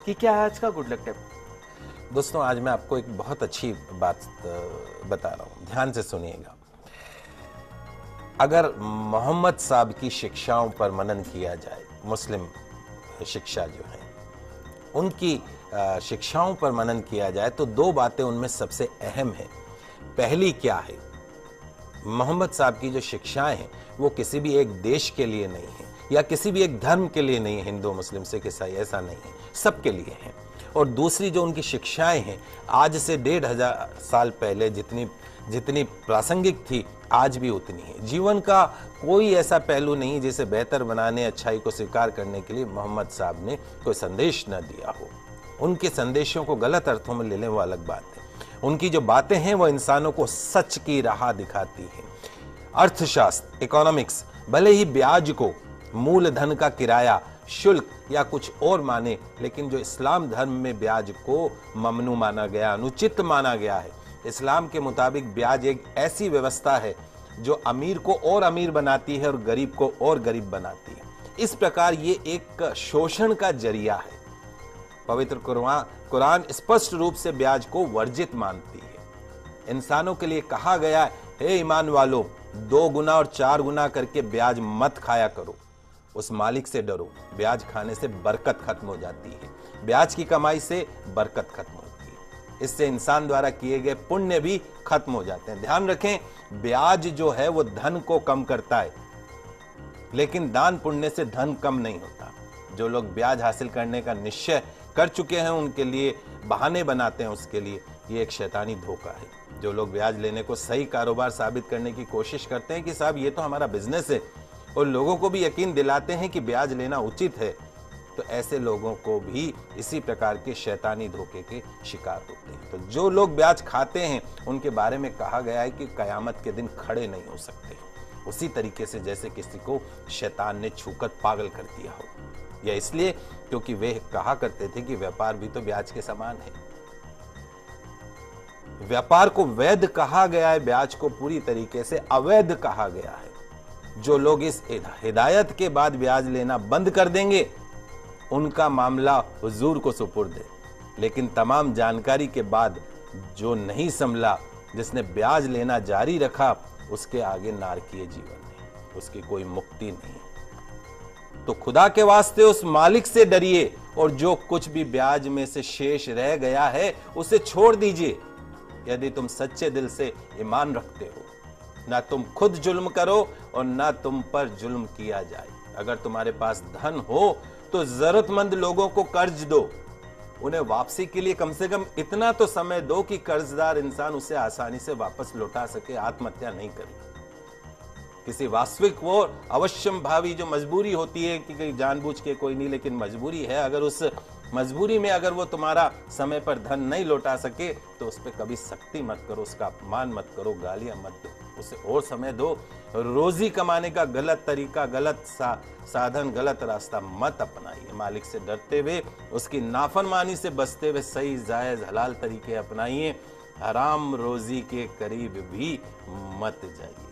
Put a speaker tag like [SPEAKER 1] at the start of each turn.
[SPEAKER 1] कि क्या है आज का गुड लक टिप?
[SPEAKER 2] दोस्तों, आज मैं आपको एक बहुत अच्छी बात बता रहा हूँ, ध्यान से सुनिएगा। अगर मोहम्मद साहब की शिक्षाओं पर मनन किया जाए, मुस्लिम शिक्षा जो है उनकी शिक्षाओं पर मनन किया जाए तो दो बातें उनमें सबसे अहम है। पहली क्या है, मोहम्मद साहब की जो शिक्षाएं हैं वो किसी भी एक देश के लिए नहीं है या किसी भी एक धर्म के लिए नहीं है, हिंदू मुस्लिम सिख ईसाई, ऐसा नहीं है, सबके लिए है। और दूसरी जो उनकी शिक्षाएं हैं आज से 1500 साल पहले जितनी प्रासंगिक थी आज भी उतनी है। जीवन का कोई ऐसा पहलू नहीं जिसे बेहतर बनाने, अच्छाई को स्वीकार करने के लिए मोहम्मद साहब ने कोई संदेश न दिया हो। उनके संदेशों को गलत अर्थों में ले लें वो अलग बात है। उनकी जो बातें हैं वो इंसानों को सच की राह दिखाती हैं। अर्थशास्त्र, इकोनॉमिक्स भले ही ब्याज को मूलधन का किराया, शुल्क या कुछ और माने, लेकिन जो इस्लाम धर्म में ब्याज को ममनू माना गया, अनुचित माना गया है। इस्लाम के मुताबिक ब्याज एक ऐसी व्यवस्था है जो अमीर को और अमीर बनाती है और गरीब को और गरीब बनाती है। इस प्रकार ये एक शोषण का जरिया है। पवित्र कुरान स्पष्ट रूप से ब्याज को वर्जित मानती है। इंसानों के लिए कहा गया है, हे ईमान वालों, 2 गुना और 4 गुना करके ब्याज मत खाया करो, उस मालिक से डरो। ब्याज खाने से बरकत खत्म हो जाती है, ब्याज की कमाई से बरकत खत्म होती है, इससे इंसान द्वारा किए गए पुण्य भी खत्म हो जाते हैं। ध्यान रखें, ब्याज जो है वो धन को कम करता है, लेकिन दान पुण्य से धन कम नहीं होता। जो लोग ब्याज हासिल करने का निश्चय कर चुके हैं उनके लिए बहाने बनाते हैं, उसके लिए ये एक शैतानी धोखा है। जो लोग ब्याज लेने को सही कारोबार साबित करने की कोशिश करते हैं कि साहब ये तो हमारा बिजनेस है, और लोगों को भी यकीन दिलाते हैं कि ब्याज लेना उचित है, तो ऐसे लोगों को भी इसी प्रकार के शैतानी धोखे के शिकार होते हैं। तो जो लोग ब्याज खाते हैं उनके बारे में कहा गया है कि कयामत के दिन खड़े नहीं हो सकते, उसी तरीके से जैसे किसी को शैतान ने छूकर पागल कर दिया हो। यह इसलिए क्योंकि वे कहा करते थे कि व्यापार भी तो ब्याज के समान है। व्यापार को वैध कहा गया है, ब्याज को पूरी तरीके से अवैध कहा गया है। जो लोग इस हिदायत के बाद ब्याज लेना बंद कर देंगे उनका मामला हुजूर को सुपुर्द है, लेकिन तमाम जानकारी के बाद जो नहीं संभला, जिसने ब्याज लेना जारी रखा, उसके आगे नारकीय जीवन है, उसकी कोई मुक्ति नहीं। तो खुदा के वास्ते उस मालिक से डरिए और जो कुछ भी ब्याज में से शेष रह गया है उसे छोड़ दीजिए। यदि तुम सच्चे दिल से ईमान रखते हो, ना तुम खुद जुल्म करो और ना तुम पर जुल्म किया जाए। अगर तुम्हारे पास धन हो तो जरूरतमंद लोगों को कर्ज दो, उन्हें वापसी के लिए कम से कम इतना तो समय दो कि कर्जदार इंसान उसे आसानी से वापस लौटा सके, आत्महत्या नहीं करे। किसी वास्तविक वो अवश्यम भावी जो मजबूरी होती है कि जानबूझ के कोई नहीं, लेकिन मजबूरी है, अगर उस मजबूरी में अगर वो तुम्हारा समय पर धन नहीं लौटा सके तो उस पर कभी सख्ती मत करो, उसका अपमान मत करो, गालियां मत दो, उसे और समय दो। रोजी कमाने का गलत तरीका, गलत साधन, गलत रास्ता मत अपनाइए। मालिक से डरते हुए, उसकी नाफरमानी से बचते हुए सही जायज हलाल तरीके अपनाइए। हराम रोजी के करीब भी मत जाइए।